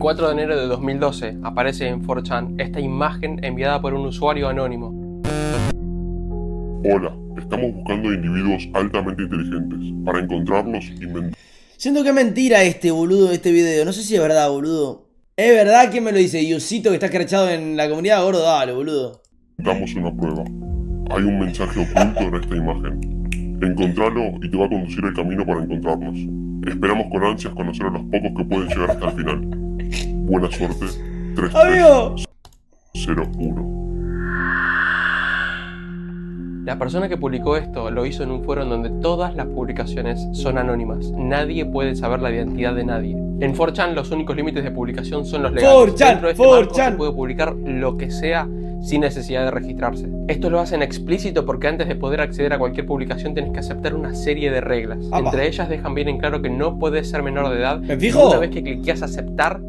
4 de enero de 2012 aparece en 4chan esta imagen enviada por un usuario anónimo. Hola, estamos buscando individuos altamente inteligentes. Para encontrarlos, Siento que es mentira boludo, de este video. No sé si es verdad, boludo. ¿Es verdad? ¿Quién me lo dice? Yusito, que está escrachado en la comunidad, gordo, dale, boludo. inventamos una prueba. Hay un mensaje oculto en esta imagen. Encontralo y te va a conducir el camino para encontrarnos. Esperamos con ansias conocer a los pocos que pueden llegar hasta el final. Buena suerte. 3301. La persona que publicó esto lo hizo en un foro en donde todas las publicaciones son anónimas. Nadie puede saber la identidad de nadie. En 4chan los únicos límites de publicación son los legales. 4chan, Dentro de este marco 4chan. se puede publicar lo que sea sin necesidad de registrarse. Esto lo hacen explícito porque antes de poder acceder a cualquier publicación tienes que aceptar una serie de reglas. Apa. Entre ellas dejan bien en claro que no puedes ser menor de edad. ¿Me fijo? Una vez que cliqueas aceptar,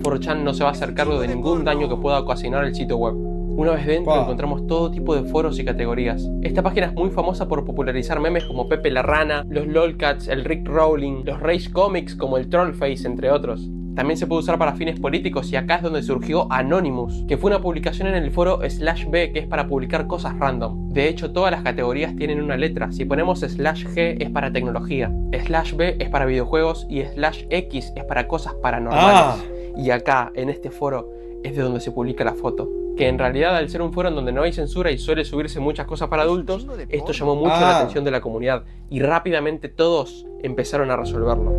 4chan no se va a hacer cargo de ningún daño que pueda ocasionar el sitio web. Una vez dentro encontramos todo tipo de foros y categorías. Esta página es muy famosa por popularizar memes como Pepe la Rana, los LOLcats, el Rick Rowling, los Rage Comics como el Trollface, entre otros. También se puede usar para fines políticos y acá es donde surgió Anonymous, que fue una publicación en el foro /b que es para publicar cosas random. De hecho, todas las categorías tienen una letra. Si ponemos /g es para tecnología, /b es para videojuegos y /x es para cosas paranormales. Y acá, en este foro, es de donde se publica la foto. Que en realidad, al ser un foro en donde no hay censura y suele subirse muchas cosas para adultos, esto llamó mucho la atención de la comunidad y rápidamente todos empezaron a resolverlo.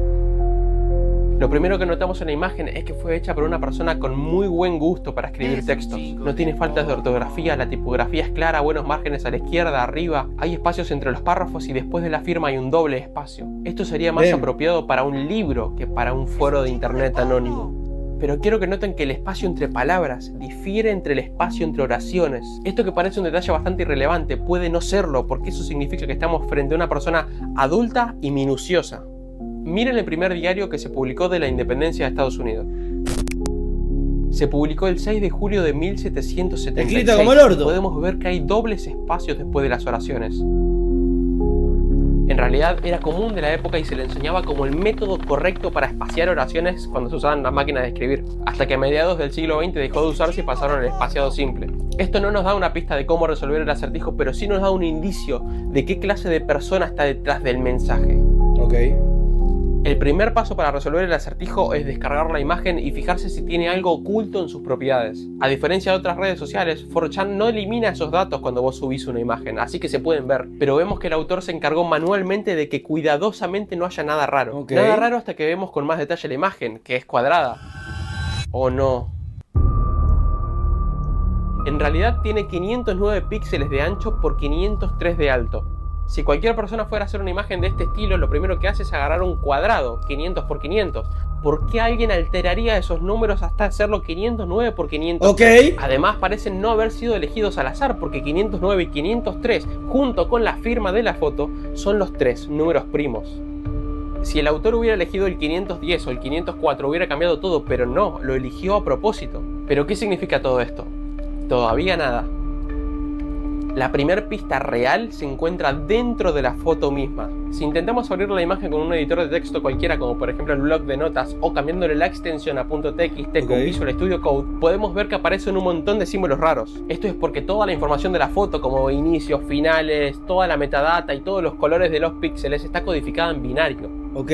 Lo primero que notamos en la imagen es que fue hecha por una persona con muy buen gusto para escribir textos. No tiene faltas de ortografía, la tipografía es clara, buenos márgenes a la izquierda, arriba, hay espacios entre los párrafos y después de la firma hay un doble espacio. Esto sería más apropiado para un libro que para un foro de internet anónimo. Pero quiero que noten que el espacio entre palabras difiere entre el espacio entre oraciones. Esto que parece un detalle bastante irrelevante puede no serlo, porque eso significa que estamos frente a una persona adulta y minuciosa. Miren el primer diario que se publicó de la independencia de Estados Unidos. Se publicó el 6 de julio de 1776. Escrito como el orto. Podemos ver que hay dobles espacios después de las oraciones. En realidad era común de la época y se le enseñaba como el método correcto para espaciar oraciones cuando se usaban las máquinas de escribir, hasta que a mediados del siglo XX dejó de usarse y pasaron al espaciado simple. Esto no nos da una pista de cómo resolver el acertijo, pero sí nos da un indicio de qué clase de persona está detrás del mensaje. Ok. El primer paso para resolver el acertijo es descargar la imagen y fijarse si tiene algo oculto en sus propiedades. A diferencia de otras redes sociales, 4chan no elimina esos datos cuando vos subís una imagen, así que se pueden ver. Pero vemos que el autor se encargó manualmente de que cuidadosamente no haya nada raro. Okay. Nada raro hasta que vemos con más detalle la imagen, que es cuadrada. ¿O no? En realidad tiene 509 píxeles de ancho por 503 de alto. Si cualquier persona fuera a hacer una imagen de este estilo, lo primero que hace es agarrar un cuadrado, 500 por 500. ¿Por qué alguien alteraría esos números hasta hacerlo 509 por 500? Ok. Además parecen no haber sido elegidos al azar, porque 509 y 503, junto con la firma de la foto, son los tres números primos. Si el autor hubiera elegido el 510 o el 504 hubiera cambiado todo, pero no, lo eligió a propósito. ¿Pero qué significa todo esto? Todavía nada. La primer pista real se encuentra dentro de la foto misma. Si intentamos abrir la imagen con un editor de texto cualquiera, como por ejemplo el blog de notas, o cambiándole la extensión a .txt con Visual Studio Code, podemos ver que aparecen un montón de símbolos raros. Esto es porque toda la información de la foto, como inicios, finales, toda la metadata y todos los colores de los píxeles, está codificada en binario. Ok.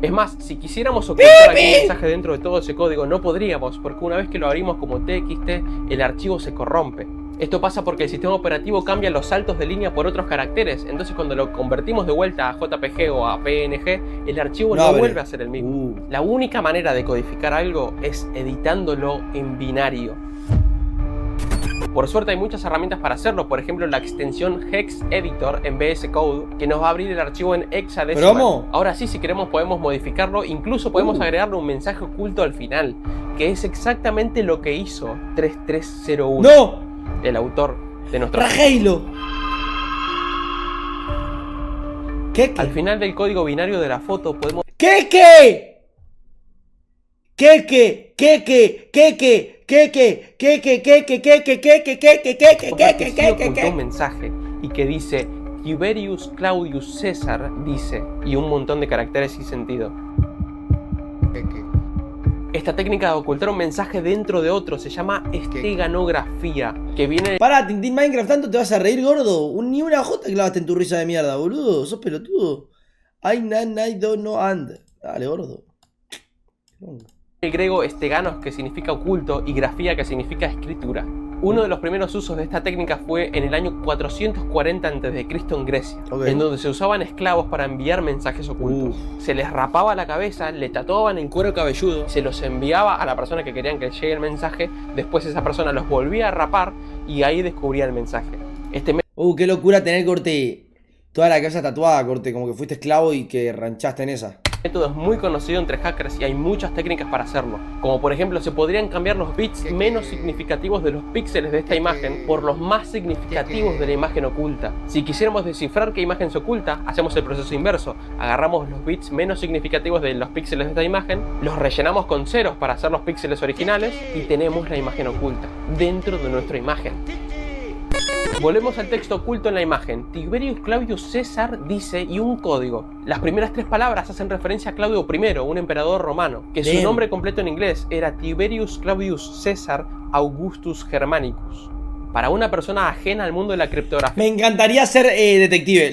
Es más, si quisiéramos ocultar algún mensaje dentro de todo ese código, no podríamos, porque una vez que lo abrimos como TXT, el archivo se corrompe. Esto pasa porque el sistema operativo cambia los saltos de línea por otros caracteres, entonces cuando lo convertimos de vuelta a JPG o a PNG, el archivo no vuelve a ser el mismo. La única manera de codificar algo es editándolo en binario. Por suerte hay muchas herramientas para hacerlo, por ejemplo la extensión Hex Editor en VS Code, que nos va a abrir el archivo en hexadecimal. ¿Cómo? Ahora sí, si queremos podemos modificarlo, incluso podemos agregarle un mensaje oculto al final, que es exactamente lo que hizo 3301. ¡No! El autor de nuestro... ¡Rajeilo! ¿Qué? Al final del código binario de la foto podemos... ¿Qué? ocultó un mensaje y que dice Tiberius Claudius César dice, y un montón de caracteres sin sentido. Esta técnica de ocultar un mensaje dentro de otro se llama esteganografía, que viene... Pará, Tintín Minecraft, ¿tanto te vas a reír, gordo? Ni una jota clavaste en tu risa de mierda, boludo. Sos pelotudo. Ay, don't know and. Dale, gordo. El griego esteganos, que significa oculto, y grafía, que significa escritura. Uno de los primeros usos de esta técnica fue en el año 440 a.C. en Grecia, en donde se usaban esclavos para enviar mensajes ocultos. Se les rapaba la cabeza, le tatuaban en cuero cabelludo, se los enviaba a la persona que querían que llegue el mensaje, después esa persona los volvía a rapar y ahí descubría el mensaje. Qué locura tener, corte, toda la cabeza tatuada, corte, como que fuiste esclavo y que ranchaste en esa. El método es muy conocido entre hackers y hay muchas técnicas para hacerlo. Como por ejemplo, se podrían cambiar los bits menos significativos de los píxeles de esta imagen por los más significativos de la imagen oculta. Si quisiéramos descifrar qué imagen se oculta, hacemos el proceso inverso. Agarramos los bits menos significativos de los píxeles de esta imagen, los rellenamos con ceros para hacer los píxeles originales y tenemos la imagen oculta dentro de nuestra imagen. Volvemos al texto oculto en la imagen. Tiberius Claudius César dice y un código. Las primeras tres palabras hacen referencia a Claudio I, un emperador romano, que su nombre completo en inglés era Tiberius Claudius César Augustus Germanicus. Para una persona ajena al mundo de la criptografía. Me encantaría ser detective.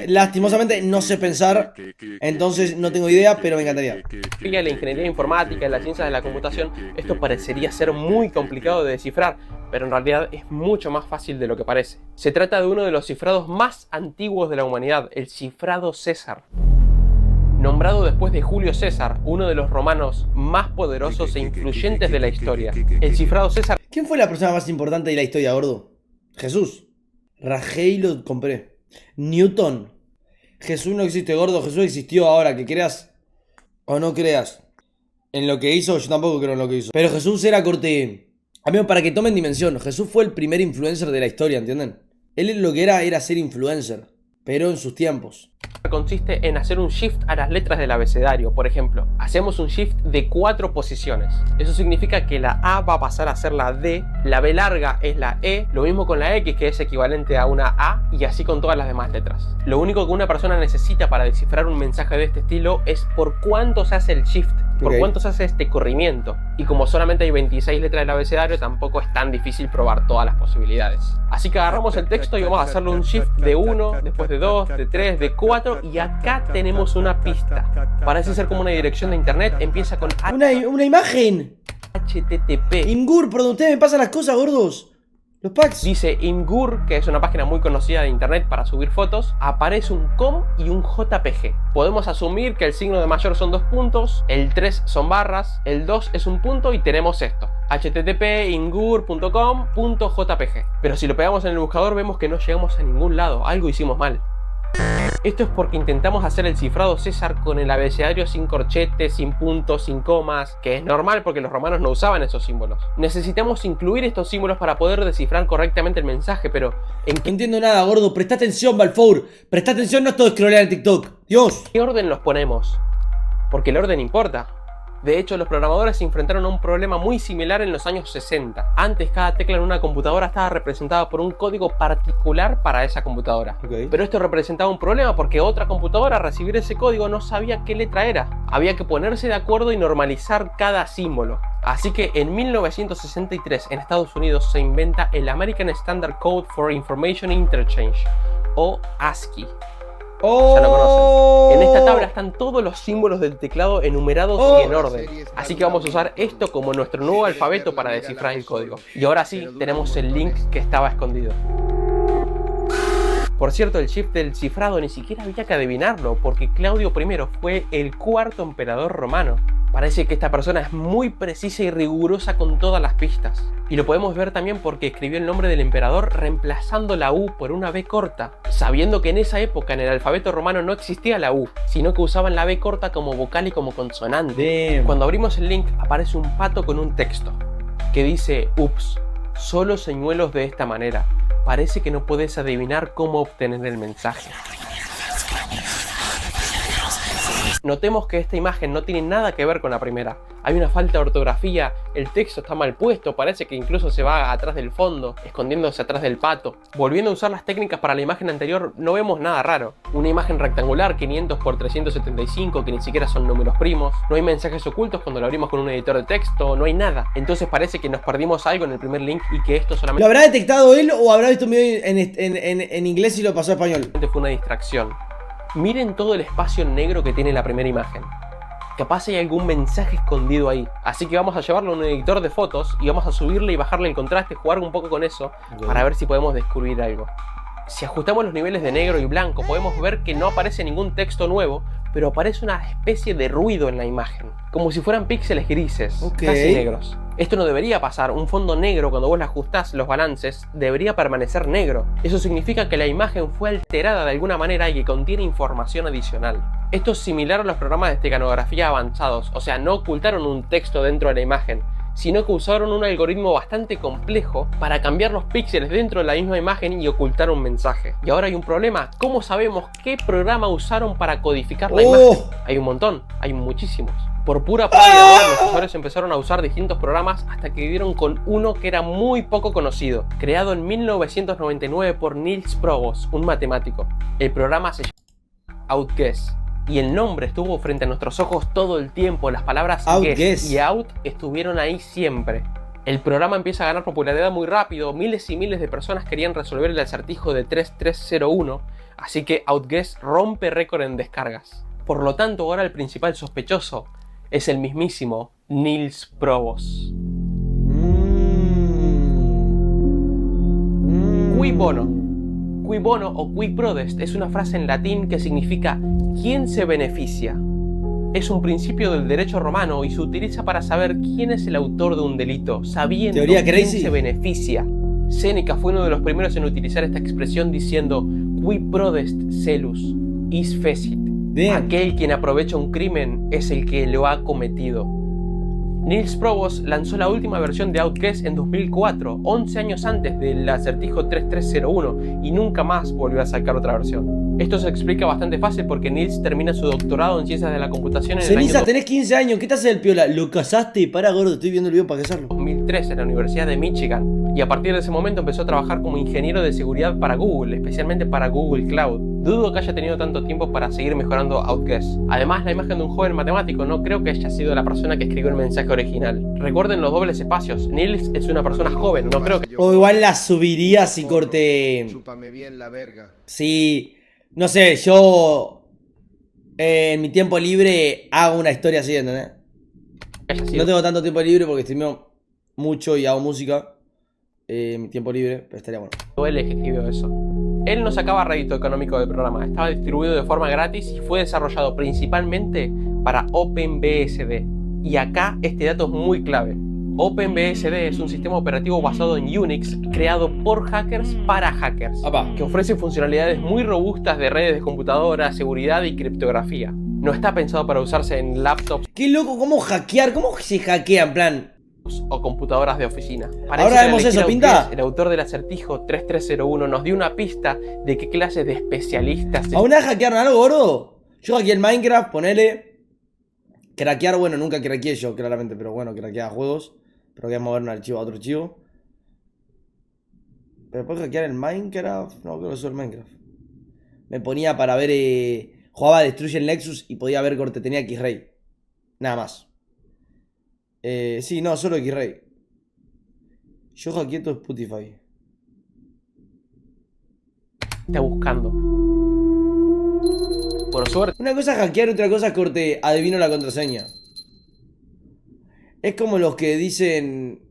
Lastimosamente no sé pensar, entonces no tengo idea, pero me encantaría. La ingeniería informática y las ciencias de la computación, esto parecería ser muy complicado de descifrar, pero en realidad es mucho más fácil de lo que parece. Se trata de uno de los cifrados más antiguos de la humanidad, el cifrado César. Nombrado después de Julio César, uno de los romanos más poderosos e influyentes de la historia. El cifrado César... ¿Quién fue la persona más importante de la historia, gordo? Jesús. Rajei lo compré. Newton. Jesús no existe, gordo. Jesús existió ahora, que creas o no creas en lo que hizo, yo tampoco creo en lo que hizo. Pero Jesús era corte... Amigo, para que tomen dimensión, Jesús fue el primer influencer de la historia, ¿entienden? Él lo que era ser influencer, pero en sus tiempos. Consiste en hacer un shift a las letras del abecedario. Por ejemplo, hacemos un shift de 4 posiciones. Eso significa que la A va a pasar a ser la D, la B larga es la E, lo mismo con la X, que es equivalente a una A, y así con todas las demás letras. Lo único que una persona necesita para descifrar un mensaje de este estilo es por cuánto se hace el shift, por cuánto se hace este corrimiento. Y como solamente hay 26 letras del abecedario, tampoco es tan difícil probar todas las posibilidades. Así que agarramos el texto y vamos a hacerle un shift de 1, después de 2, de 3, de 4, y acá tenemos una pista. Parece ser como una dirección de internet, empieza con una imagen. HTTP. Imgur, por donde ustedes me pasan las cosas, gordos. Los packs. Dice Imgur, que es una página muy conocida de internet para subir fotos. Aparece un com y un JPG. Podemos asumir que el signo de mayor son 2 puntos, el 3 son barras, el 2 es un punto y tenemos esto: http imgur.com.jpg. Pero si lo pegamos en el buscador vemos que no llegamos a ningún lado, algo hicimos mal. Esto es porque intentamos hacer el cifrado César con el abecedario sin corchetes, sin puntos, sin comas, que es normal porque los romanos no usaban esos símbolos. Necesitamos incluir estos símbolos para poder descifrar correctamente el mensaje, pero... No entiendo nada, gordo. Presta atención, Balfour. Presta atención, no es todo scrollear en TikTok. Dios. ¿Qué orden los ponemos? Porque el orden importa. De hecho, los programadores se enfrentaron a un problema muy similar en los años 60. Antes, cada tecla en una computadora estaba representada por un código particular para esa computadora. Pero esto representaba un problema porque otra computadora al recibir ese código no sabía qué letra era. Había que ponerse de acuerdo y normalizar cada símbolo. Así que en 1963 en Estados Unidos se inventa el American Standard Code for Information Interchange, o ASCII. Ya lo conocen. En esta tabla están todos los símbolos del teclado enumerados y en orden. Así que vamos a usar esto como nuestro nuevo alfabeto para descifrar el código. Y ahora sí, tenemos el link que estaba escondido. Por cierto, el shift del cifrado ni siquiera había que adivinarlo, porque Claudio I fue el 4º emperador romano. Parece que esta persona es muy precisa y rigurosa con todas las pistas. Y lo podemos ver también porque escribió el nombre del emperador reemplazando la U por una B corta, sabiendo que en esa época en el alfabeto romano no existía la U, sino que usaban la B corta como vocal y como consonante. Cuando abrimos el link aparece un pato con un texto que dice: ups, solo señuelos de esta manera. Parece que no puedes adivinar cómo obtener el mensaje. Notemos que esta imagen no tiene nada que ver con la primera. Hay una falta de ortografía, el texto está mal puesto, parece que incluso se va atrás del fondo, escondiéndose atrás del pato. Volviendo a usar las técnicas para la imagen anterior, no vemos nada raro. Una imagen rectangular 500 por 375 que ni siquiera son números primos, no hay mensajes ocultos cuando lo abrimos con un editor de texto, no hay nada. Entonces parece que nos perdimos algo en el primer link y que esto solamente... ¿Lo habrá detectado él o habrá visto un video en inglés y lo pasó a español? Fue una distracción. Miren todo el espacio negro que tiene la primera imagen. Capaz hay algún mensaje escondido ahí. Así que vamos a llevarlo a un editor de fotos y vamos a subirle y bajarle el contraste, jugar un poco con eso para ver si podemos descubrir algo. Si ajustamos los niveles de negro y blanco, podemos ver que no aparece ningún texto nuevo, pero aparece una especie de ruido en la imagen, como si fueran píxeles grises, casi negros. Esto no debería pasar. Un fondo negro, cuando vos le ajustás los balances, debería permanecer negro. Eso significa que la imagen fue alterada de alguna manera y que contiene información adicional. Esto es similar a los programas de esteganografía avanzados, o sea, no ocultaron un texto dentro de la imagen, sino que usaron un algoritmo bastante complejo para cambiar los píxeles dentro de la misma imagen y ocultar un mensaje. Y ahora hay un problema. ¿Cómo sabemos qué programa usaron para codificar la imagen? Hay un montón, hay muchísimos. Por pura prueba de error, los usuarios empezaron a usar distintos programas hasta que dieron con uno que era muy poco conocido, creado en 1999 por Niels Probos, un matemático. El programa se llama OutGuess. Y el nombre estuvo frente a nuestros ojos todo el tiempo. Las palabras guess y out estuvieron ahí siempre. El programa empieza a ganar popularidad muy rápido. Miles y miles de personas querían resolver el acertijo de 3301. Así que OutGuess rompe récord en descargas. Por lo tanto, ahora el principal sospechoso es el mismísimo Niels Probos. Cui bono. Cui bono o cui prodest es una frase en latín que significa ¿quién se beneficia? Es un principio del derecho romano y se utiliza para saber quién es el autor de un delito, sabiendo quién se beneficia. Séneca fue uno de los primeros en utilizar esta expresión diciendo Cui prodest celus, is fecit. Aquel quien aprovecha un crimen es el que lo ha cometido. Niels Probos lanzó la última versión de OutGuess en 2004, 11 años antes del acertijo 3301, y nunca más volvió a sacar otra versión. Esto se explica bastante fácil porque Niels termina su doctorado en ciencias de la computación en Ceniza, el año tenés 15 años, ¿qué te hace el piola? ¿Lo casaste? Para, gordo, estoy viendo el video para casarlo. 2003 en la Universidad de Michigan, y a partir de ese momento empezó a trabajar como ingeniero de seguridad para Google, especialmente para Google Cloud. Dudo que haya tenido tanto tiempo para seguir mejorando OutGuess. Además, la imagen de un joven matemático no creo que haya sido la persona que escribió el mensaje original. Recuerden los dobles espacios. Niels es una persona joven, no creo que... O igual la subiría si corte... Chúpame bien la verga. Sí, no sé, yo... en mi tiempo libre hago una historia así, ¿entendés? No tengo tanto tiempo libre porque streameo mucho y hago música. En mi tiempo libre, pero estaría bueno. Él es que escribió eso. Él no sacaba rédito económico del programa, estaba distribuido de forma gratis y fue desarrollado principalmente para OpenBSD. Y acá este dato es muy clave. OpenBSD es un sistema operativo basado en Unix creado por hackers para hackers, que ofrece funcionalidades muy robustas de redes de computadoras, seguridad y criptografía. No está pensado para usarse en laptops. Qué loco, ¿cómo hackear? ¿Cómo se hackea en plan? O computadoras de oficina. Ahora vemos eso, pinta. El autor del acertijo 3301 nos dio una pista de qué clases de especialistas... ¿Aún hackearon algo, gordo? Yo hackeé el Minecraft, ponele... Craquear, bueno, nunca craqueé yo, claramente, pero bueno, craqueaba juegos. Pero voy a mover un archivo a otro archivo. Pero después hackear el Minecraft... No, creo que eso es el Minecraft. Me ponía para ver... jugaba Destruye el Nexus y podía ver corte, tenía X-Ray. Nada más. Sí, no, solo X-Ray. Yo hackeé todo Spotify. Está buscando. Por suerte. Una cosa es hackear, otra cosa es corte, adivino la contraseña. Es como los que dicen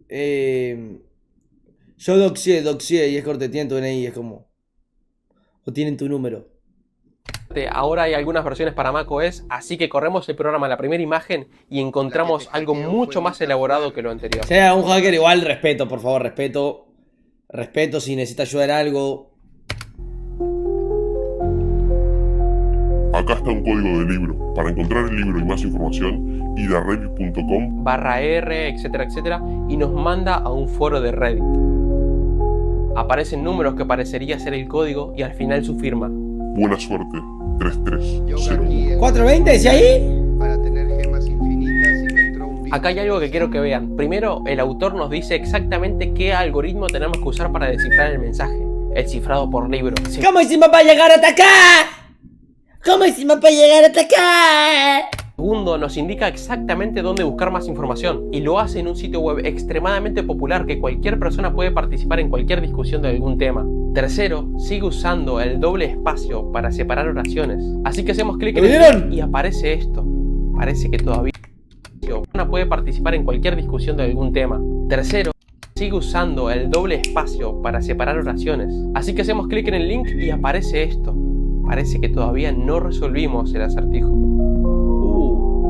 yo doxié y es corte, tienen tu DNI, es como... O tienen tu número. Ahora hay algunas versiones para macOS, así que corremos el programa a la primera imagen y encontramos algo mucho más elaborado que lo anterior. Si hay un hacker, igual respeto, por favor, respeto. Respeto si necesita ayuda en algo. Acá está un código de libro. Para encontrar el libro y más información, id a reddit.com/r, etcétera, etcétera, y nos manda a un foro de Reddit. Aparecen números que parecería ser el código y al final su firma. Buena suerte, 3301. ¿420 decía ahí? Para tener gemas infinitas y me entró un Acá hay algo que quiero que vean. Primero, el autor nos dice exactamente qué algoritmo tenemos que usar para descifrar el mensaje. El cifrado por libro. ¿Cómo hicimos para llegar hasta acá? ¿Cómo hicimos para llegar hasta acá? Segundo, nos indica exactamente dónde buscar más información y lo hace en un sitio web extremadamente popular que cualquier persona puede participar en cualquier discusión de algún tema. Tercero, sigue usando el doble espacio para separar oraciones. Así que hacemos clic en el link y aparece esto. Parece que todavía una persona puede participar en cualquier discusión de algún tema. Tercero, sigue usando el doble espacio para separar oraciones. Así que hacemos clic en el link y aparece esto. Parece que todavía no resolvimos el acertijo.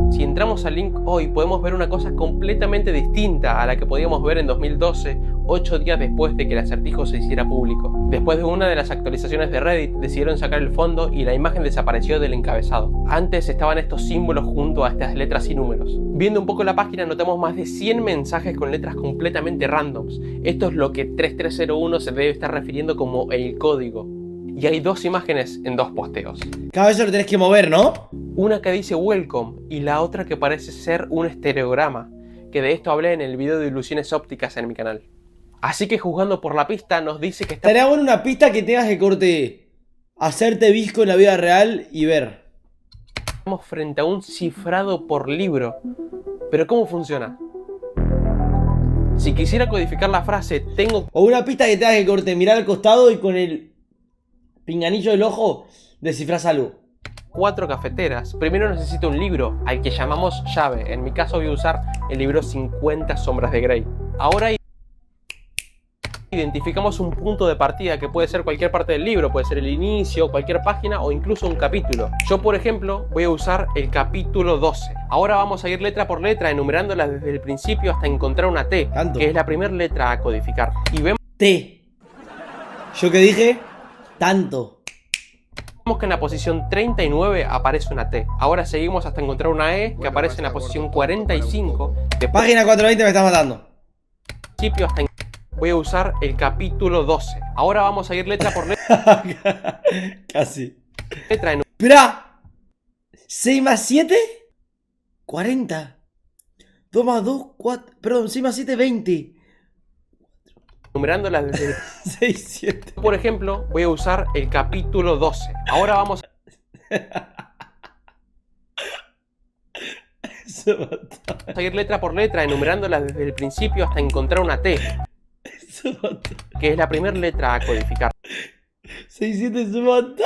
Si entramos al link hoy podemos ver una cosa completamente distinta a la que podíamos ver en 2012, 8 días después de que el acertijo se hiciera público. Después de una de las actualizaciones de Reddit decidieron sacar el fondo y la imagen desapareció del encabezado. Antes estaban estos símbolos junto a estas letras y números. Viendo un poco la página notamos más de 100 mensajes con letras completamente randoms. Esto es lo que 3301 se debe estar refiriendo como el código. Y hay dos imágenes en dos posteos. Cada vez lo tenés que mover, ¿no? Una que dice welcome y la otra que parece ser un estereograma, que de esto hablé en el video de ilusiones ópticas en mi canal. Así que juzgando por la pista nos dice que está... Estaría bueno una pista que tengas que corte, hacerte visco en la vida real y ver. Estamos frente a un cifrado por libro. Pero ¿cómo funciona? Si quisiera codificar la frase tengo... O una pista que tengas que corte, mirar al costado y con el pinganillo del ojo descifras algo. 4 cafeteras. Primero necesito un libro, al que llamamos llave. En mi caso voy a usar el libro 50 sombras de Grey. Ahora identificamos un punto de partida que puede ser cualquier parte del libro, puede ser el inicio, cualquier página o incluso un capítulo. Yo, por ejemplo, voy a usar el capítulo 12. Ahora vamos a ir letra por letra, enumerándolas desde el principio hasta encontrar una T, que es la primera letra a codificar. Y vemos T. ¿Yo qué dije? Tanto. Vemos que en la posición 39 aparece una T. Ahora seguimos hasta encontrar una E que aparece en la posición 45. De Página 420 me está matando. Principio hasta voy a usar el capítulo 12. Ahora vamos a ir letra por letra. Casi. Letra en... Esperá. 6 más 7, 40. 2 más 2, 4. Perdón, 6 más 7, 20. Numerándolas desde el... 6, 7. Por ejemplo, voy a usar el capítulo 12. Ahora vamos a ir letra por letra, enumerándolas desde el principio hasta encontrar una T, que es la primera letra a codificar. 6, 7 se mató.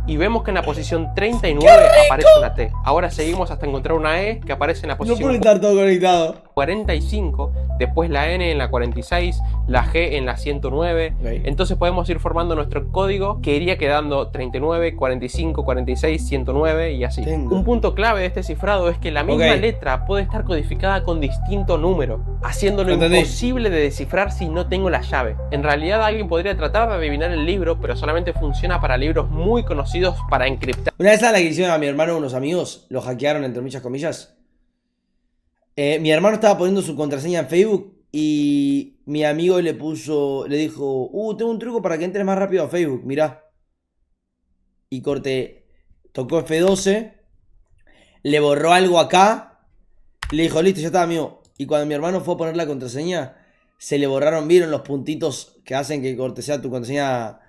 Y vemos que en la posición 39 aparece una T. Ahora seguimos hasta encontrar una E que aparece en la No posición puede estar todo conectado. 45, después la N en la 46, la G en la 109. Okay. Entonces podemos ir formando nuestro código que iría quedando 39, 45, 46, 109 y así. Tengo. Un punto clave de este cifrado es que la misma letra puede estar codificada con distinto número, haciéndolo imposible de descifrar si no tengo la llave. En realidad alguien podría tratar de adivinar el libro, pero solamente funciona para libros muy conocidos para encriptar. Una vez a la que hicieron a mi hermano unos amigos, lo hackearon entre muchas comillas. Mi hermano estaba poniendo su contraseña en Facebook y mi amigo le dijo, tengo un truco para que entres más rápido a Facebook, mirá. Y corte, tocó F12, le borró algo acá, le dijo, listo, ya está, amigo. Y cuando mi hermano fue a poner la contraseña, se le borraron, vieron los puntitos que hacen que corte sea tu contraseña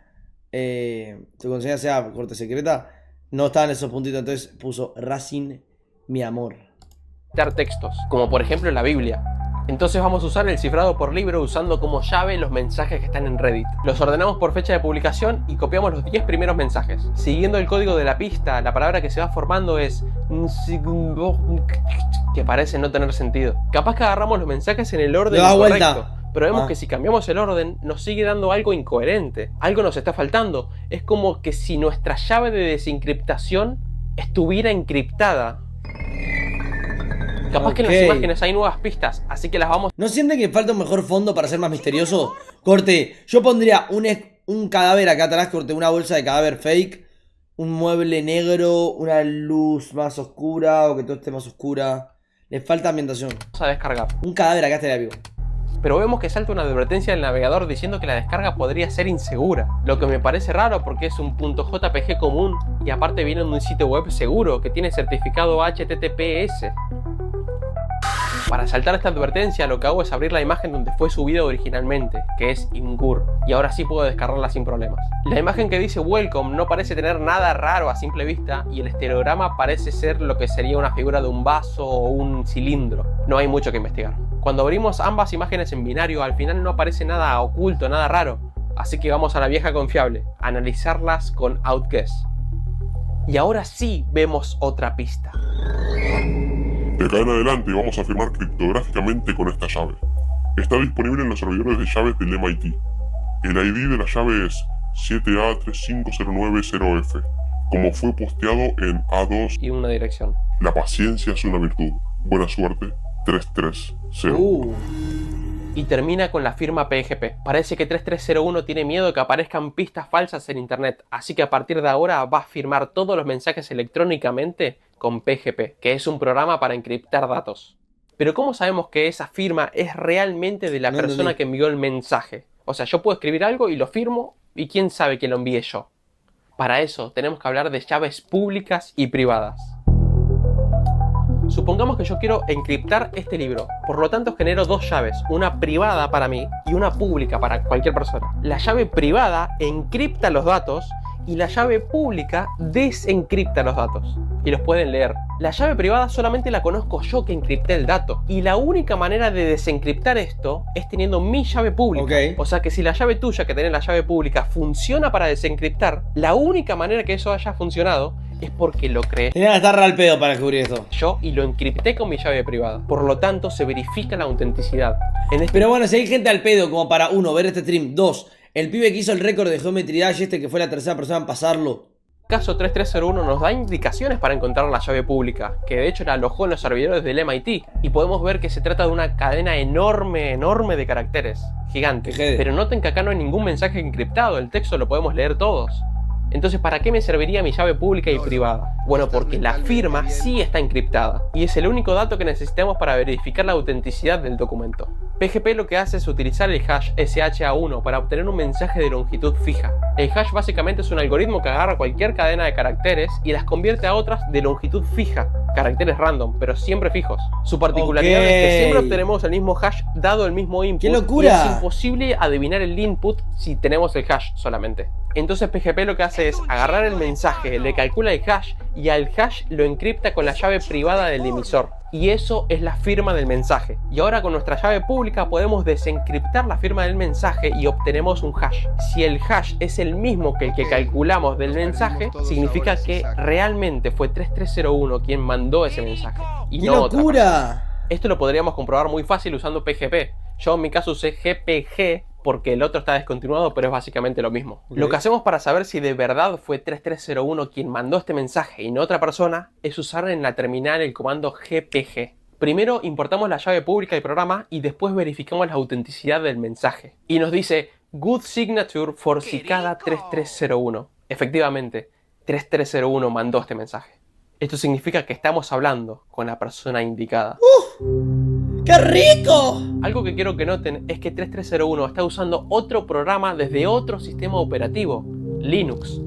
sea corte secreta. No estaban esos puntitos, entonces puso Racing, mi amor. Textos, como por ejemplo la Biblia. Entonces vamos a usar el cifrado por libro usando como llave los mensajes que están en Reddit. Los ordenamos por fecha de publicación y copiamos los 10 primeros mensajes. Siguiendo el código de la pista, la palabra que se va formando es que parece no tener sentido. Capaz que agarramos los mensajes en el orden correcto, pero vemos que si cambiamos el orden nos sigue dando algo incoherente. Algo nos está faltando. Es como que si nuestra llave de desencriptación estuviera encriptada. Capaz que en las imágenes hay nuevas pistas, así que las vamos... ¿No sienten que falta un mejor fondo para ser más misterioso? Corte, yo pondría un cadáver acá atrás, corte, una bolsa de cadáver fake, un mueble negro, una luz más oscura o que todo esté más oscura. Le falta ambientación. Vamos a descargar. Un cadáver acá estaría vivo. pero vemos que salta una advertencia del navegador diciendo que la descarga podría ser insegura, lo que me parece raro porque es un .jpg común y aparte viene de un sitio web seguro que tiene certificado HTTPS. Para saltar esta advertencia lo que hago es abrir la imagen donde fue subido originalmente, que es Imgur, y ahora sí puedo descargarla sin problemas. La imagen que dice Welcome no parece tener nada raro a simple vista y el estereograma parece ser lo que sería una figura de un vaso o un cilindro. No hay mucho que investigar. Cuando abrimos ambas imágenes en binario al final no aparece nada oculto, nada raro, así que vamos a la vieja confiable, analizarlas con Outguess. Y ahora sí vemos otra pista. De acá en adelante vamos a firmar criptográficamente con esta llave. Está disponible en los servidores de llaves del MIT. El ID de la llave es 7A35090F, como fue posteado en A2. Y una dirección. La paciencia es una virtud. Buena suerte, 330. Y termina con la firma PGP. Parece que 3301 tiene miedo de que aparezcan pistas falsas en internet, así que a partir de ahora va a firmar todos los mensajes electrónicamente con PGP, que es un programa para encriptar datos. Pero ¿cómo sabemos que esa firma es realmente de la persona que envió el mensaje? O sea, yo puedo escribir algo y lo firmo, y quién sabe que lo envié yo. Para eso tenemos que hablar de llaves públicas y privadas. Supongamos que yo quiero encriptar este libro, por lo tanto genero dos llaves, una privada para mí y una pública para cualquier persona. La llave privada encripta los datos y la llave pública desencripta los datos y los pueden leer. La llave privada solamente la conozco yo que encripté el dato y la única manera de desencriptar esto es teniendo mi llave pública. O sea que si la llave tuya que tenés la llave pública funciona para desencriptar, la única manera que eso haya funcionado es porque lo creé Tenía que estar al pedo para descubrir esto. yo y lo encripté con mi llave privada. Por lo tanto se verifica la autenticidad. Pero bueno, si hay gente al pedo como para, uno, ver este stream, dos, el pibe que hizo el récord de Geometry Dash, que fue la tercera persona en pasarlo. Caso 3301 nos da indicaciones para encontrar la llave pública, que de hecho la alojó en los servidores del MIT, y podemos ver que se trata de una cadena enorme de caracteres, gigante. Pero noten que acá no hay ningún mensaje encriptado, el texto lo podemos leer todos. Entonces, ¿para qué me serviría mi llave pública y privada? Bueno, porque la firma sí está encriptada, y es el único dato que necesitamos para verificar la autenticidad del documento. PGP lo que hace es utilizar el hash SHA-1 para obtener un mensaje de longitud fija. El hash básicamente es un algoritmo que agarra cualquier cadena de caracteres y las convierte a otras de longitud fija, caracteres random, pero siempre fijos. Su particularidad es que siempre obtenemos el mismo hash dado el mismo input. ¡Qué locura! Y es imposible adivinar el input si tenemos el hash solamente. Entonces PGP lo que hace es agarrar el mensaje, le calcula el hash y al hash lo encripta con la llave privada del emisor. Y eso es la firma del mensaje. Y ahora con nuestra llave pública podemos desencriptar la firma del mensaje y obtenemos un hash. Si el hash es el mismo que el que calculamos del mensaje, significa que realmente fue 3301 quien mandó ese mensaje. Y ¡Qué no otra locura! persona. Esto lo podríamos comprobar muy fácil usando PGP. Yo en mi caso usé GPG porque el otro está descontinuado, pero es básicamente lo mismo. Lo que hacemos para saber si de verdad fue 3301 quien mandó este mensaje y no otra persona es usar en la terminal el comando GPG. Primero importamos la llave pública del programa y después verificamos la autenticidad del mensaje. Y nos dice Good Signature for Cicada 3301. Efectivamente, 3301 mandó este mensaje. Esto significa que estamos hablando con la persona indicada. ¡Qué rico! Algo que quiero que noten es que 3301 está usando otro programa desde otro sistema operativo, Linux.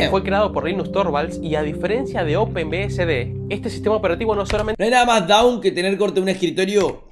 Fue creado por Linus Torvalds y a diferencia de OpenBSD, este sistema operativo no solamente No hay nada más down que tener corte un escritorio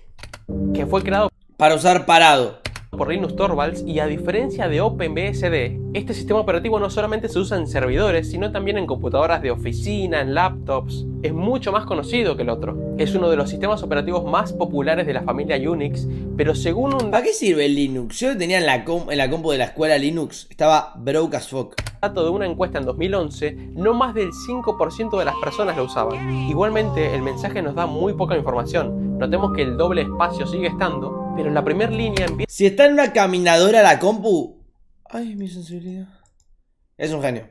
que fue creado para usar parado. por Linus Torvalds y a diferencia de OpenBSD, este sistema operativo no solamente se usa en servidores, sino también en computadoras de oficina, en laptops. Es mucho más conocido que el otro. Es uno de los sistemas operativos más populares de la familia Unix, pero según un ¿Para qué sirve el Linux? Yo lo tenía en la compu de la escuela Linux. Estaba broke as fuck. dato de una encuesta en 2011, no más del 5% de las personas lo usaban. Igualmente, el mensaje nos da muy poca información. Notemos que el doble espacio sigue estando, pero en la primera línea empieza Si está en una caminadora la compu... Ay, mi sensibilidad. Es un genio.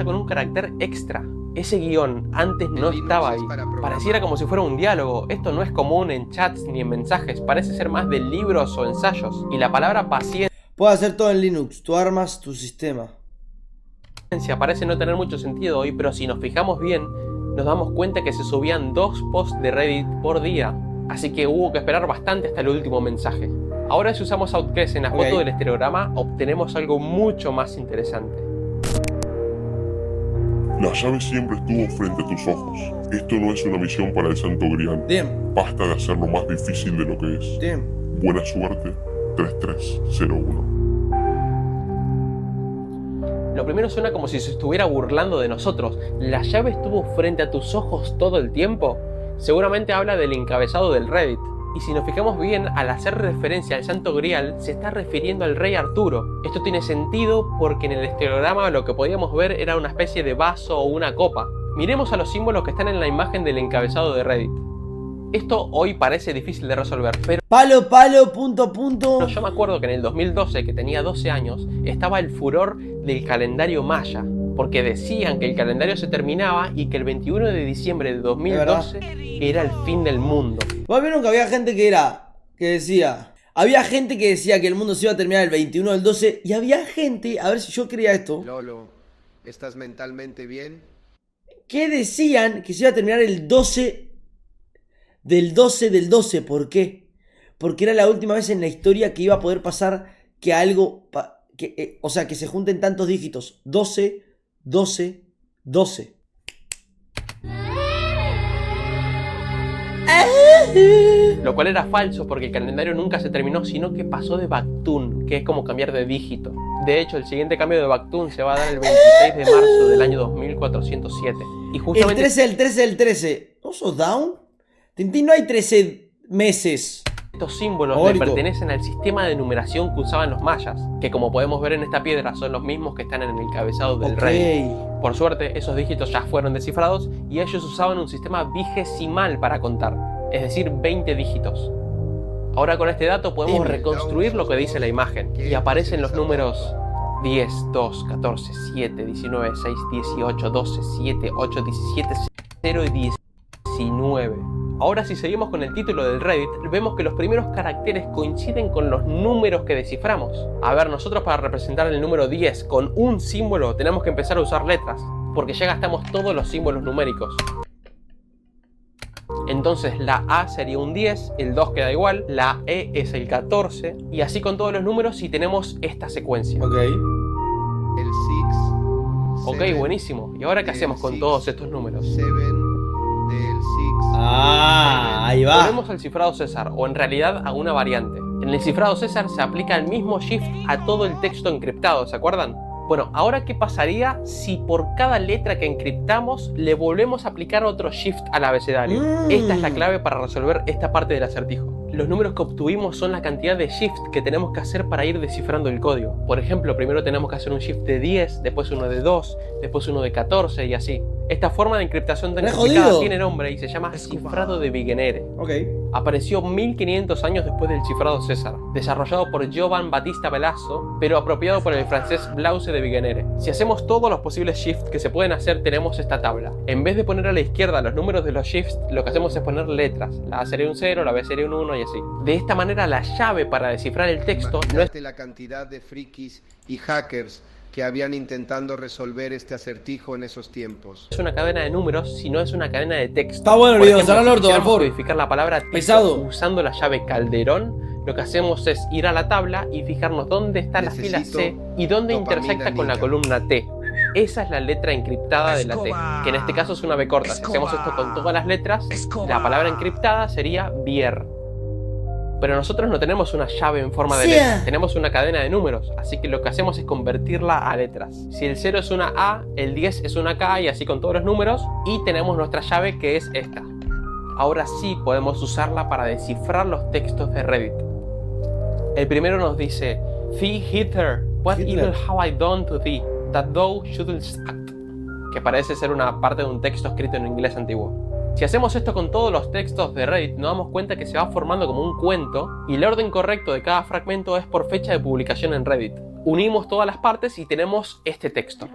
con un carácter extra. Ese guión antes no estaba ahí. Pareciera como si fuera un diálogo. Esto no es común en chats ni en mensajes. Parece ser más de libros o ensayos. Y la palabra paciencia Puedo hacer todo en Linux. Tú armas tu sistema. parece no tener mucho sentido hoy, pero si nos fijamos bien, nos damos cuenta que se subían 2 posts de Reddit por día. así que hubo que esperar bastante hasta el último mensaje. Ahora si usamos Outguess en la foto del estereograma, obtenemos algo mucho más interesante. La llave siempre estuvo frente a tus ojos. Esto no es una misión para el Santo Grial. Damn. Basta de hacerlo más difícil de lo que es. Damn. Buena suerte, 3301. Lo primero suena como si se estuviera burlando de nosotros. ¿La llave estuvo frente a tus ojos todo el tiempo? Seguramente habla del encabezado del Reddit. Y si nos fijamos bien, al hacer referencia al Santo Grial, se está refiriendo al rey Arturo. Esto tiene sentido porque en el estereograma lo que podíamos ver era una especie de vaso o una copa. Miremos a los símbolos que están en la imagen del encabezado de Reddit. Esto hoy parece difícil de resolver, pero punto. yo me acuerdo que en el 2012, que tenía 12 años, estaba el furor del calendario maya, porque decían que el calendario se terminaba y que el 21 de diciembre de 2012 era el fin del mundo. ¿Vos vieron que había gente había gente que decía que el mundo se iba a terminar el 21 del 12 y había gente, a ver si yo creía esto, Lolo, ¿estás mentalmente bien? que decían que se iba a terminar el 12 del 12 del 12. ¿Por qué? Porque era la última vez en la historia que iba a poder pasar que algo, o sea, que se junten tantos dígitos. 12, 12, 12. Lo cual era falso porque el calendario nunca se terminó, sino que pasó de Bactún, que es como cambiar de dígito. De hecho, el siguiente cambio de Bactún se va a dar el 26 de marzo del año 2407. Y justamente El 13. ¿No sos down? Tintín, no hay 13 meses. estos símbolos le Órico. pertenecen al sistema de numeración que usaban los mayas, que como podemos ver en esta piedra son los mismos que están en el encabezado del rey. Por suerte, esos dígitos ya fueron descifrados y ellos usaban un sistema vigesimal para contar, es decir, 20 dígitos. Ahora con este dato podemos reconstruir lo que dice la imagen y aparecen los números 10, 2, 14, 7, 19, 6, 18, 12, 7, 8, 17, 0 y 19. Ahora si seguimos con el título del Reddit, vemos que los primeros caracteres coinciden con los números que desciframos. A ver, nosotros para representar el número 10 con un símbolo tenemos que empezar a usar letras, porque ya gastamos todos los símbolos numéricos. Entonces la A sería un 10, el 2 queda igual, la E es el 14, y así con todos los números si tenemos esta secuencia. Ok. El 6. Ok, buenísimo. ¿Y ahora qué hacemos con todos estos números? 7 del 6. Ah, ahí va. Ponemos al cifrado César, o en realidad a una variante. En el cifrado César se aplica el mismo shift a todo el texto encriptado, ¿se acuerdan? Bueno, ahora ¿qué pasaría si por cada letra que encriptamos le volvemos a aplicar otro shift al abecedario? Esta es la clave para resolver esta parte del acertijo. Los números que obtuvimos son la cantidad de shift que tenemos que hacer para ir descifrando el código. Por ejemplo, primero tenemos que hacer un shift de 10, después uno de 2, después uno de 14 y así. Esta forma de encriptación tan complicada tiene nombre y se llama cifrado de Vigenère. Ok. Apareció 1500 años después del cifrado César, desarrollado por Giovan Battista Velasco, pero apropiado por el francés Blause de Vigenère. Si hacemos todos los posibles shifts que se pueden hacer, tenemos esta tabla. En vez de poner a la izquierda los números de los shifts, lo que hacemos es poner letras. La A sería un 0, la B sería un 1 y así. De esta manera, la llave para descifrar el texto no es la cantidad de frikis y hackers que habían intentando resolver este acertijo en esos tiempos. una cadena de números, sino es una cadena de texto. Está bueno el Por video, ejemplo, San si Alberto, quisiéramos Alfor. codificar la palabra texto Pesado. usando la llave Calderón, lo que hacemos es ir a la tabla y fijarnos dónde está la fila C y dónde intersecta con la columna T. Esa es la letra encriptada de la T, que en este caso es una B corta. Si hacemos esto con todas las letras, la palabra encriptada sería Bier. Pero nosotros no tenemos una llave en forma de letra, tenemos una cadena de números, así que lo que hacemos es convertirla a letras. Si el 0 es una A, el 10 es una K y así con todos los números, y tenemos nuestra llave que es esta. Ahora sí podemos usarla para descifrar los textos de Reddit. El primero nos dice: Thee Hitler, what evil have I done to thee, that thou shouldst act? Que parece ser una parte de un texto escrito en inglés antiguo. Si hacemos esto con todos los textos de Reddit, nos damos cuenta que se va formando como un cuento y el orden correcto de cada fragmento es por fecha de publicación en Reddit. Unimos todas las partes y tenemos este texto,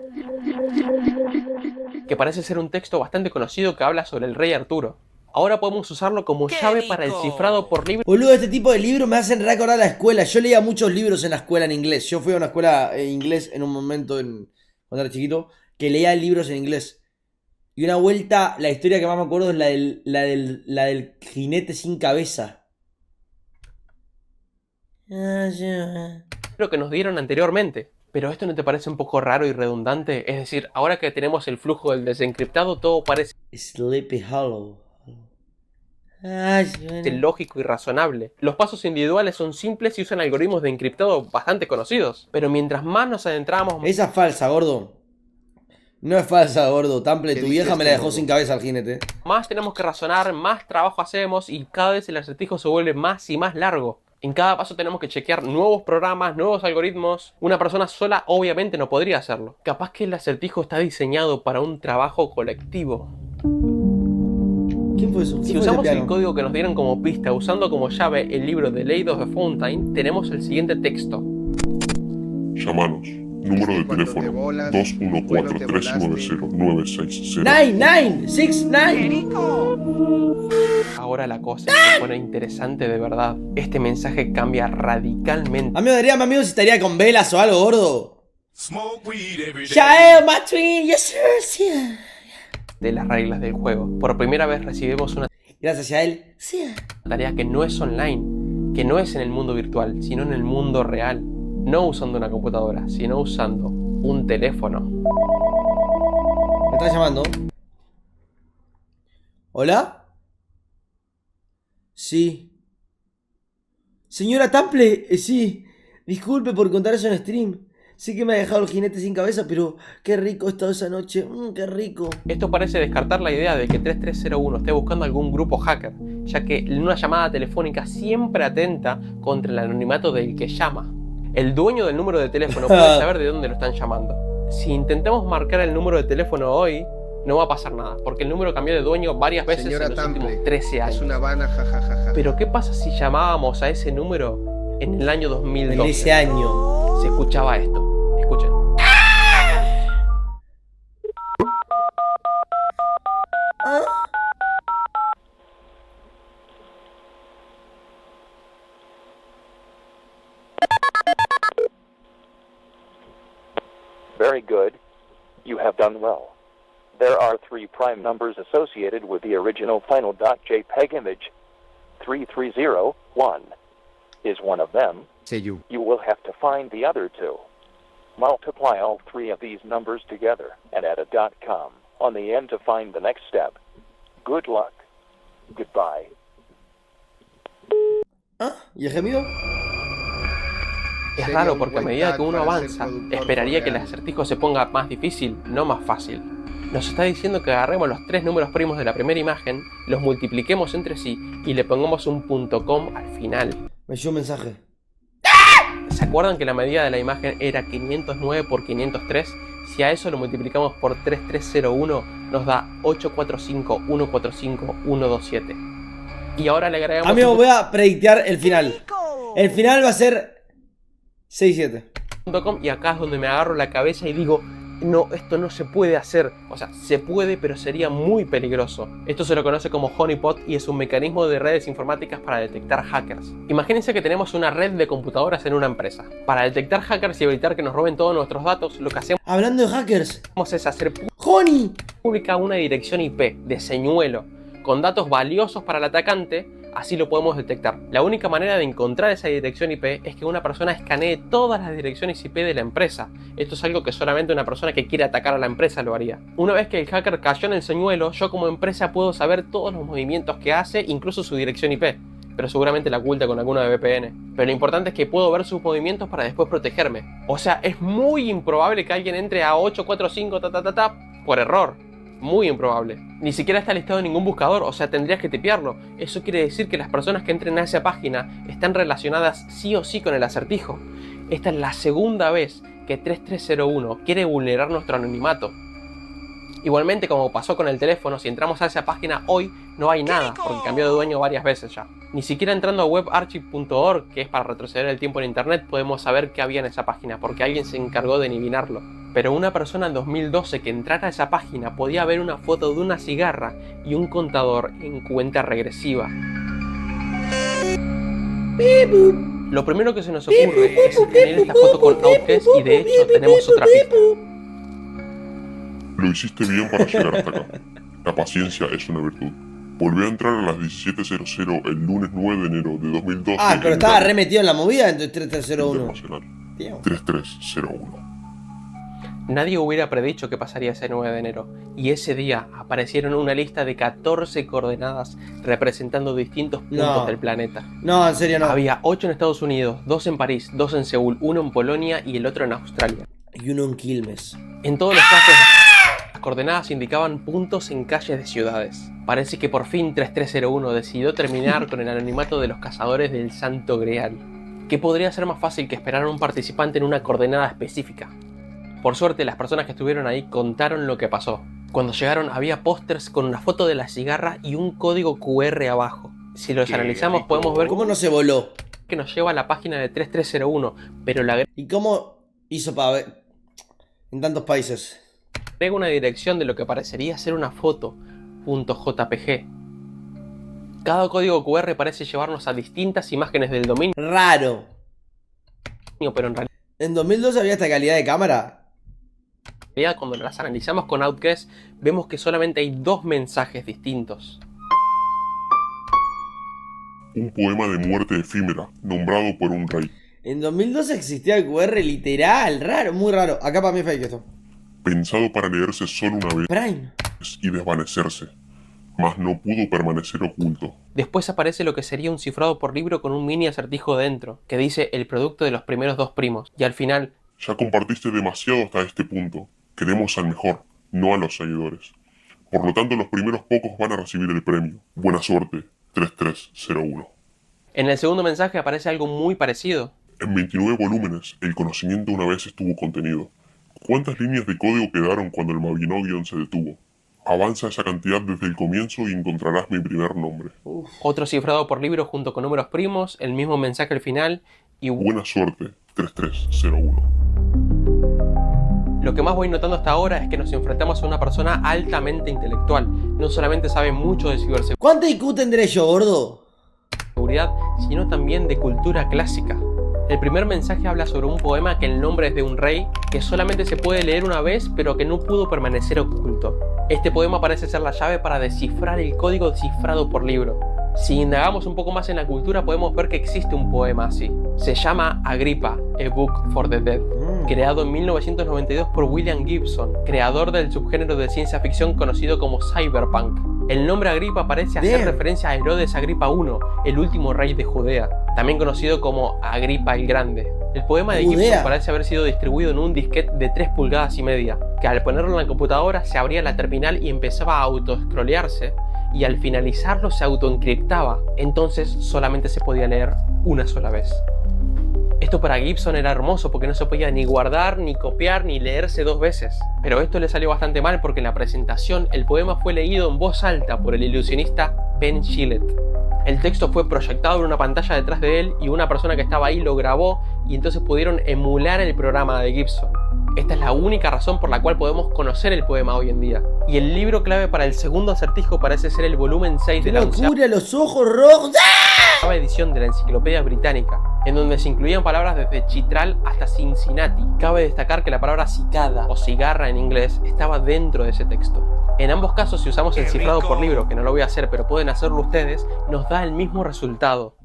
que parece ser un texto bastante conocido que habla sobre el rey Arturo. Ahora podemos usarlo como llave para el cifrado por libro. Boludo, este tipo de libros me hacen recordar la escuela. Yo leía muchos libros en la escuela en inglés. Yo fui a una escuela en inglés en un momento cuando era chiquito, que leía libros en inglés. Y una vuelta, la historia que más me acuerdo es la del jinete sin cabeza. Lo que nos dieron anteriormente. Pero ¿esto no te parece un poco raro y redundante? Es decir, ahora que tenemos el flujo del desencriptado, todo parece Sleepy Hollow. lógico y razonable. Los pasos individuales son simples y usan algoritmos de encriptado bastante conocidos. Pero mientras más nos adentramos, Esa es falsa, gordo. No es falsa, gordo. Temple, ¿Qué tu dice vieja me la este dejó lobo? sin cabeza al jinete. más tenemos que razonar, más trabajo hacemos y cada vez el acertijo se vuelve más y más largo. En cada paso tenemos que chequear nuevos programas, nuevos algoritmos. Una persona sola obviamente no podría hacerlo. Capaz que el acertijo está diseñado para un trabajo colectivo. ¿Quién fue eso? Si ¿Quién fue usamos ese el piano? código que nos dieron como pista usando como llave el libro de Lady of the Fountain, tenemos el siguiente texto. Llamanos. Número de Cuando te teléfono bolas, 214-390-960. 9969. Ahora la cosa se pone interesante de verdad. Este mensaje cambia radicalmente Amigo, diría mi amigo si estaría con velas o algo, gordo. Yael, my twin, yes sir. de las reglas del juego. Por primera vez recibimos una Gracias, Yael. Sí. tarea que no es online, que no es en el mundo virtual, sino en el mundo real. No usando una computadora, sino usando un teléfono. Me está llamando. ¿Hola? Sí. Señora Temple, sí. Disculpe por contar eso en stream. Sí que me ha dejado el jinete sin cabeza, pero qué rico he estado esa noche. Qué rico. Esto parece descartar la idea de que 3301 esté buscando algún grupo hacker, ya que en una llamada telefónica siempre atenta contra el anonimato del que llama. El dueño del número de teléfono puede saber de dónde lo están llamando. Si intentamos marcar el número de teléfono hoy, no va a pasar nada, porque el número cambió de dueño varias veces Señora en los Temple, últimos 13 años. es una vana, jajajaja. Pero ¿qué pasa si llamábamos a ese número en el año 2012? En ese año. Se escuchaba esto. Escuchen. Very good. You have done well. There are 3 prime numbers associated with the original final .jpeg image. 3301 is one of them. Say you. You will have to find the other 2. Multiply all 3 of these numbers together and add a .com on the end to find the next step. Good luck. Goodbye. ¿Ah? ¿Y el gemido? Es Sería raro un porque a buen medida tag que uno para ser avanza, productor esperaría que el coreano. acertijo se ponga más difícil, no más fácil. Nos está diciendo que agarremos los 3 números primos de la primera imagen, los multipliquemos entre sí y le pongamos un .com al final. Me llegó un mensaje. ¿Se acuerdan que la medida de la imagen era 509 por 503? Si a eso lo multiplicamos por 3301, nos da 845.145.127. Y ahora le agregamos Amigo, un voy a predictear el final. El final va a ser 6-7. .com y acá es donde me agarro la cabeza y digo, no, esto no se puede hacer. O sea, se puede, pero sería muy peligroso. Esto se lo conoce como honeypot y es un mecanismo de redes informáticas para detectar hackers. Imagínense que tenemos una red de computadoras en una empresa. Para detectar hackers y evitar que nos roben todos nuestros datos, lo que hacemos Hablando de hackers. es hacer ¡Honey! pública una dirección IP de señuelo con datos valiosos para el atacante. Así lo podemos detectar. La única manera de encontrar esa dirección IP es que una persona escanee todas las direcciones IP de la empresa. Esto es algo que solamente una persona que quiere atacar a la empresa lo haría. Una vez que el hacker cayó en el señuelo, yo como empresa puedo saber todos los movimientos que hace, incluso su dirección IP. Pero seguramente la oculta con alguna de VPN. Pero lo importante es que puedo ver sus movimientos para después protegerme. O sea, es muy improbable que alguien entre a 845 por error. Muy improbable. Ni siquiera está listado en ningún buscador, o sea, tendrías que tipearlo. Eso quiere decir que las personas que entren a esa página están relacionadas sí o sí con el acertijo. Esta es la segunda vez que 3301 quiere vulnerar nuestro anonimato. Igualmente, como pasó con el teléfono, si entramos a esa página hoy no hay nada, porque cambió de dueño varias veces ya. Ni siquiera entrando a webarchive.org, que es para retroceder el tiempo en internet, podemos saber qué había en esa página, porque alguien se encargó de eliminarlo. Pero una persona en 2012 que entrara a esa página podía ver una foto de una cigarra y un contador en cuenta regresiva. Lo primero que se nos ocurre es escanear esta foto con Outkast y de hecho tenemos otra pista. Lo hiciste bien para llegar hasta acá. La paciencia es una virtud. Volví a entrar a las 17:00 el lunes 9 de enero de 2012. Ah, pero estaba re metido en la movida en 3301. Internacional. Tío. 3301. Nadie hubiera predicho que pasaría ese 9 de enero, y ese día aparecieron una lista de 14 coordenadas representando distintos puntos No. del planeta. No, en serio no. Había 8 en Estados Unidos, 2 en París, 2 en Seúl, 1 en Polonia y el otro en Australia. Y uno en Quilmes. En todos los casos, las coordenadas indicaban puntos en calles de ciudades. Parece que por fin 3301 decidió terminar con el anonimato de los cazadores del Santo Grial. ¿Qué podría ser más fácil que esperar a un participante en una coordenada específica? Por suerte, las personas que estuvieron ahí contaron lo que pasó. Cuando llegaron había pósters con una foto de la cigarra y un código QR abajo. Si los analizamos podemos ver ¿Cómo no se voló? que nos lleva a la página de 3301, pero le ¿Y cómo hizo para ver en tantos países? agrega una dirección de lo que parecería ser una foto, .jpg. Cada código QR parece llevarnos a distintas imágenes del dominio, Raro. pero en En 2012 había esta calidad de cámara. realidad cuando las analizamos con Outguess vemos que solamente hay 2 mensajes distintos. Un poema de muerte efímera, nombrado por un rey. En 2012 existía el QR literal. Raro, muy raro. Acá para mí es fake esto. Pensado para leerse solo una vez Prime. y desvanecerse. Mas no pudo permanecer oculto. Después aparece lo que sería un cifrado por libro con un mini acertijo dentro, que dice el producto de los primeros 2 primos, y al final, Ya compartiste demasiado hasta este punto. Queremos al mejor, no a los seguidores. Por lo tanto, los primeros pocos van a recibir el premio. Buena suerte, 3301. en el segundo mensaje aparece algo muy parecido. En 29 volúmenes, el conocimiento una vez estuvo contenido. ¿Cuántas líneas de código quedaron cuando el Mabinogion se detuvo? Avanza esa cantidad desde el comienzo y encontrarás mi primer nombre. Otro cifrado por libro junto con números primos, el mismo mensaje al final, y Buena suerte, 3301. lo que más voy notando hasta ahora es que nos enfrentamos a una persona altamente intelectual. No solamente sabe mucho de ciberseguridad, ¿Cuánto IQ tendré yo, gordo? sino también de cultura clásica. El primer mensaje habla sobre un poema que el nombre es de un rey, que solamente se puede leer una vez, pero que no pudo permanecer oculto. Este poema parece ser la llave para descifrar el código cifrado por libro. Si indagamos un poco más en la cultura, podemos ver que existe un poema así. Se llama Agrippa, A Book for the Dead, creado en 1992 por William Gibson, creador del subgénero de ciencia ficción conocido como cyberpunk. El nombre Agrippa parece hacer referencia a Herodes Agrippa I, el último rey de Judea, también conocido como Agrippa el Grande. El poema de Gibson parece haber sido distribuido en un disquete de 3 pulgadas y media, que al ponerlo en la computadora se abría la terminal y empezaba a auto-scrollearse, y al finalizarlo se autoencriptaba, entonces solamente se podía leer una sola vez. Esto para Gibson era hermoso porque no se podía ni guardar, ni copiar, ni leerse 2 veces. Pero esto le salió bastante mal porque en la presentación el poema fue leído en voz alta por el ilusionista Ben Gillett. El texto fue proyectado en una pantalla detrás de él y una persona que estaba ahí lo grabó y entonces pudieron emular el programa de Gibson. Esta es la única razón por la cual podemos conocer el poema hoy en día. Y el libro clave para el segundo acertijo parece ser el volumen 6 de la ¡Locura, los ojos rojos! edición de la Enciclopedia Británica, en donde se incluían palabras desde Chitral hasta Cincinnati. Cabe destacar que la palabra cicada o cigarra en inglés estaba dentro de ese texto. En ambos casos, si usamos el cifrado por libro, que no lo voy a hacer pero pueden hacerlo ustedes, nos da el mismo resultado.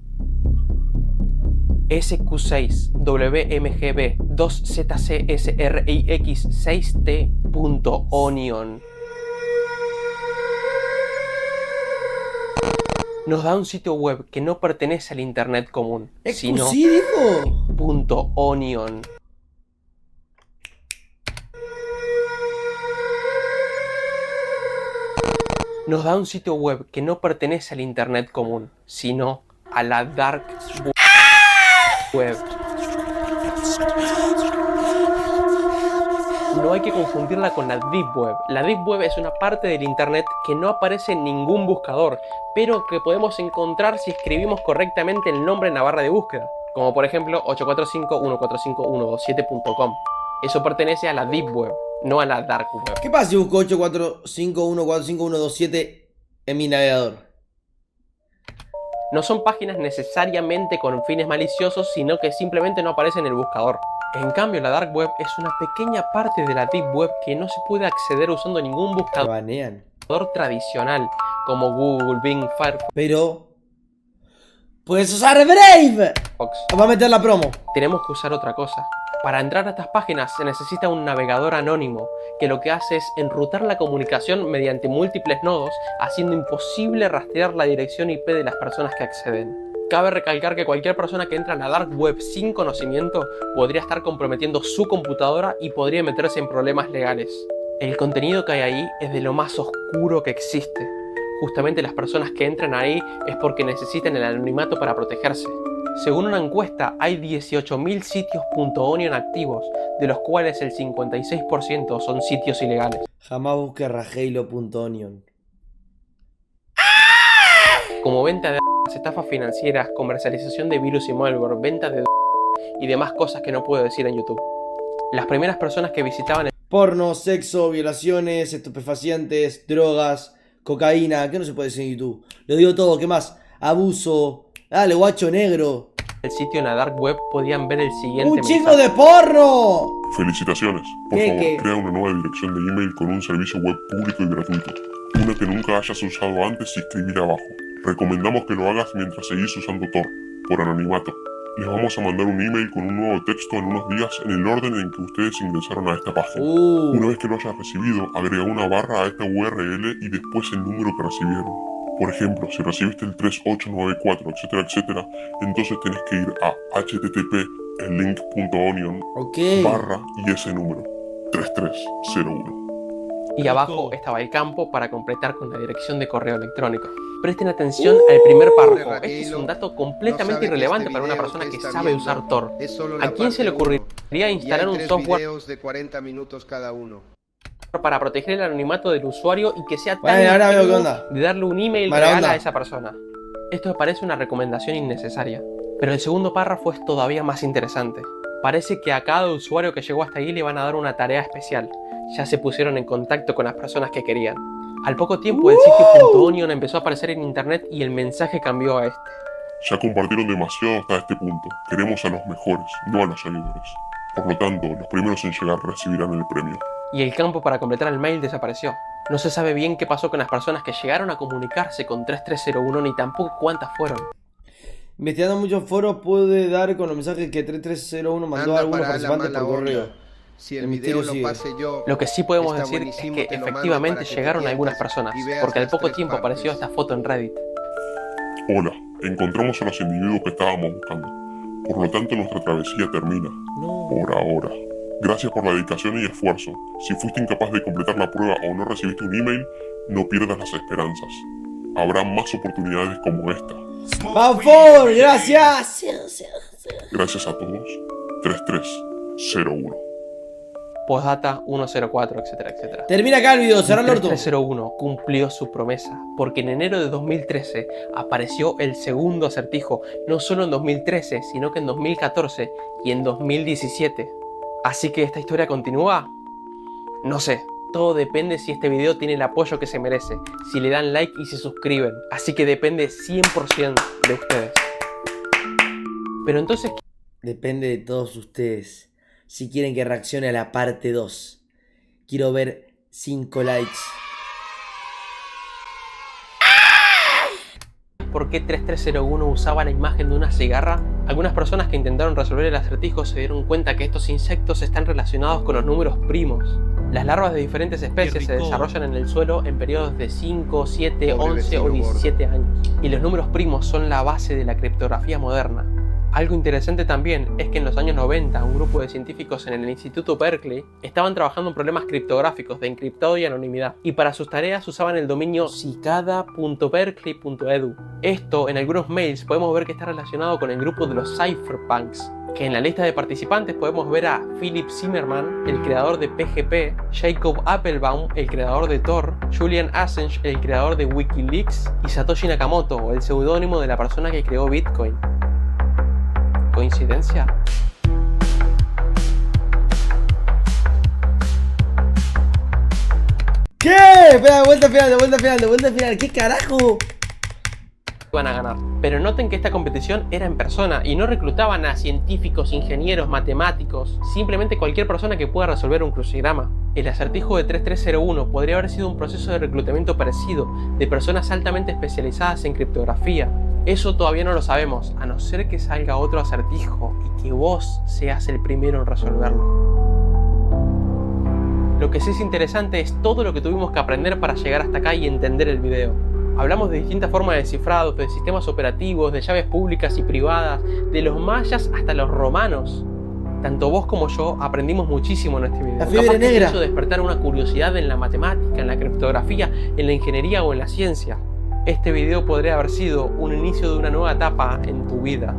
SQ6 WMGB 2ZCSRIX 6T.onion nos da un sitio web que no pertenece al internet común, sino ¿Sí, dijo? .onion. Nos da un sitio web que no pertenece al internet común, sino a la dark web. No hay que confundirla con la Deep Web. La Deep Web es una parte del internet que no aparece en ningún buscador, pero que podemos encontrar si escribimos correctamente el nombre en la barra de búsqueda, como por ejemplo 845.145.127.com. Eso pertenece a la Deep Web, no a la Dark Web. ¿Qué pasa si busco 845145127 en mi navegador? No son páginas necesariamente con fines maliciosos, sino que simplemente no aparecen en el buscador. En cambio, la Dark Web es una pequeña parte de la Deep Web que no se puede acceder usando ningún Te buscador banean. tradicional como Google, Bing, Firefox. Pero... ¡puedes usar Brave! Va a meter la promo. Tenemos que usar otra cosa. Para entrar a estas páginas se necesita un navegador anónimo, que lo que hace es enrutar la comunicación mediante múltiples nodos, haciendo imposible rastrear la dirección IP de las personas que acceden. Cabe recalcar que cualquier persona que entra a la Dark Web sin conocimiento podría estar comprometiendo su computadora y podría meterse en problemas legales. El contenido que hay ahí es de lo más oscuro que existe. Justamente las personas que entran ahí es porque necesitan el anonimato para protegerse. Según una encuesta, hay 18.000 sitios .onion activos, de los cuales el 56% son sitios ilegales. Jamás busque rajeilo.onion. Como venta de estafas financieras, comercialización de virus y malware, venta de y demás cosas que no puedo decir en YouTube. Las primeras personas que visitaban el Porno, sexo, violaciones, estupefacientes, drogas, cocaína. ¿Qué no se puede decir en YouTube? Lo digo todo, ¿qué más? Abuso. Dale, guacho negro. sitio en la Dark Web podían ver el siguiente ¡un chico mensaje. de porno! Felicitaciones. Por ¿Qué, favor, qué? crea una nueva dirección de email con un servicio web público y gratuito. Una que nunca hayas usado antes y escribir abajo. Recomendamos que lo hagas mientras seguís usando Tor, por anonimato. Les vamos a mandar un email con un nuevo texto en unos días en el orden en que ustedes ingresaron a esta página. Una vez que lo hayas recibido, agrega una barra a esta URL y después el número que recibieron. Por ejemplo, si recibiste el 3894, etcétera, entonces tenés que ir a http://link.onion Ok. barra y ese número, 3301. Y abajo estaba el campo para completar con la dirección de correo electrónico. Presten atención al primer párrafo. Este es un dato completamente irrelevante para una persona que sabe usar Tor. ¿A quién se le ocurriría instalar un software de 40 minutos cada uno? para proteger el anonimato del usuario y que sea tan Bueno, ahora veo qué ingenuo onda. de darle un email Mala real onda. a esa persona? Esto me parece una recomendación innecesaria. Pero el segundo párrafo es todavía más interesante. Parece que a cada usuario que llegó hasta ahí le van a dar una tarea especial. Ya se pusieron en contacto con las personas que querían. Al poco tiempo el sitio .onion empezó a aparecer en internet y el mensaje cambió a este. Ya compartieron demasiado hasta este punto. Queremos a los mejores, no a los seguidores. Por lo tanto, los primeros en llegar recibirán el premio. Y el campo para completar el mail desapareció. No se sabe bien qué pasó con las personas que llegaron a comunicarse con 3301 ni tampoco cuántas fueron. Investigando muchos foros puede dar con los mensajes que 3301 mandó a algunos participantes por correo. Si el El video misterio lo sigue. pasé yo. Lo que sí podemos está decir es buenísimo, que te lo mando efectivamente para que te llegaron tientas algunas personas, y veas porque al las poco tres tiempo partes. apareció esta foto en Reddit. Hola, encontramos a los individuos que estábamos buscando. Por lo tanto, nuestra travesía termina. No. Por ahora. Gracias por la dedicación y esfuerzo. Si fuiste incapaz de completar la prueba o no recibiste un email, no pierdas las esperanzas. Habrá más oportunidades como esta. ¡Vamos, por! ¡Gracias! Gracias a todos. 3301. Postdata 104, etcétera, etcétera. Termina acá el video, cerrá el orto. 3301 cumplió su promesa, porque en enero de 2013 apareció el segundo acertijo, no solo en 2013, sino que en 2014 y en 2017. Así que esta historia continúa. No sé, todo depende si este video tiene el apoyo que se merece, si le dan like y se suscriben, así que depende 100% de ustedes. Pero entonces, Depende de todos ustedes. Si quieren que reaccione a la parte 2. Quiero ver 5 likes. ¿por qué 3301 usaba la imagen de una cigarra? Algunas personas que intentaron resolver el acertijo se dieron cuenta que estos insectos están relacionados con los números primos. Las larvas de diferentes especies se desarrollan en el suelo en periodos de 5, 7, Pobre 11 o vecino 17 años. Y los números primos son la base de la criptografía moderna. Algo interesante también es que en los años 90 un grupo de científicos en el Instituto Berkeley estaban trabajando en problemas criptográficos de encriptado y anonimidad, y para sus tareas usaban el dominio cicada.berkeley.edu. Esto en algunos mails podemos ver que está relacionado con el grupo de los cypherpunks, que en la lista de participantes podemos ver a Philip Zimmermann, el creador de PGP, Jacob Appelbaum, el creador de Tor, Julian Assange, el creador de Wikileaks, y Satoshi Nakamoto, el seudónimo de la persona que creó Bitcoin. ¿Coincidencia? ¿Qué? Espera, de vuelta al final. ¿Qué carajo? iban a ganar. Pero noten que esta competición era en persona y no reclutaban a científicos, ingenieros, matemáticos, simplemente cualquier persona que pueda resolver un crucigrama. El acertijo de 3301 podría haber sido un proceso de reclutamiento parecido, de personas altamente especializadas en criptografía. Eso todavía no lo sabemos, a no ser que salga otro acertijo y que vos seas el primero en resolverlo. Lo que sí es interesante es todo lo que tuvimos que aprender para llegar hasta acá y entender el video. Hablamos de distintas formas de descifrado, de sistemas operativos, de llaves públicas y privadas, de los mayas hasta los romanos. Tanto vos como yo aprendimos muchísimo en este video. La fiebre negra. Capaz que despertar una curiosidad en la matemática, en la criptografía, en la ingeniería o en la ciencia. Este video podría haber sido un inicio de una nueva etapa en tu vida.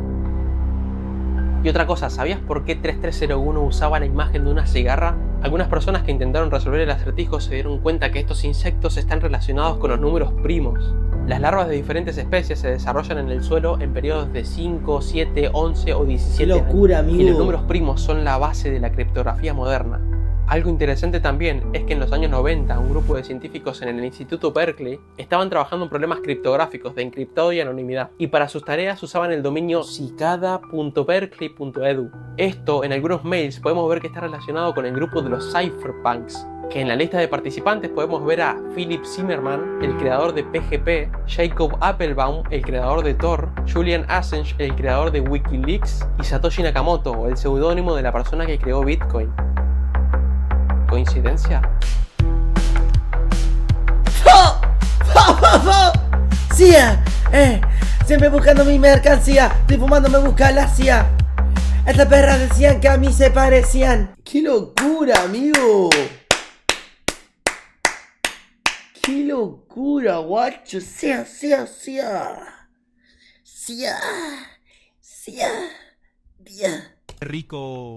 Y otra cosa, ¿sabías por qué 3301 usaba la imagen de una cigarra? Algunas personas que intentaron resolver el acertijo se dieron cuenta que estos insectos están relacionados con los números primos. Las larvas de diferentes especies se desarrollan en el suelo en periodos de 5, 7, 11 o 17 ¡Qué locura, años. amigo! Y los números primos son la base de la criptografía moderna. Algo interesante también es que en los años 90 un grupo de científicos en el Instituto Berkeley estaban trabajando en problemas criptográficos de encriptado y anonimidad, y para sus tareas usaban el dominio cicada.berkeley.edu. Esto en algunos mails podemos ver que está relacionado con el grupo de los cypherpunks, que en la lista de participantes podemos ver a Philip Zimmermann, el creador de PGP, Jacob Appelbaum, el creador de Tor, Julian Assange, el creador de Wikileaks, y Satoshi Nakamoto, el seudónimo de la persona que creó Bitcoin. ¿Coincidencia? ¡CIA! Siempre buscando mi mercancía. Estoy fumando, me busca la CIA. Estas perras decían que a mí se parecían. ¡Qué locura, amigo! ¡Qué locura, guacho! ¡CIA! Rico.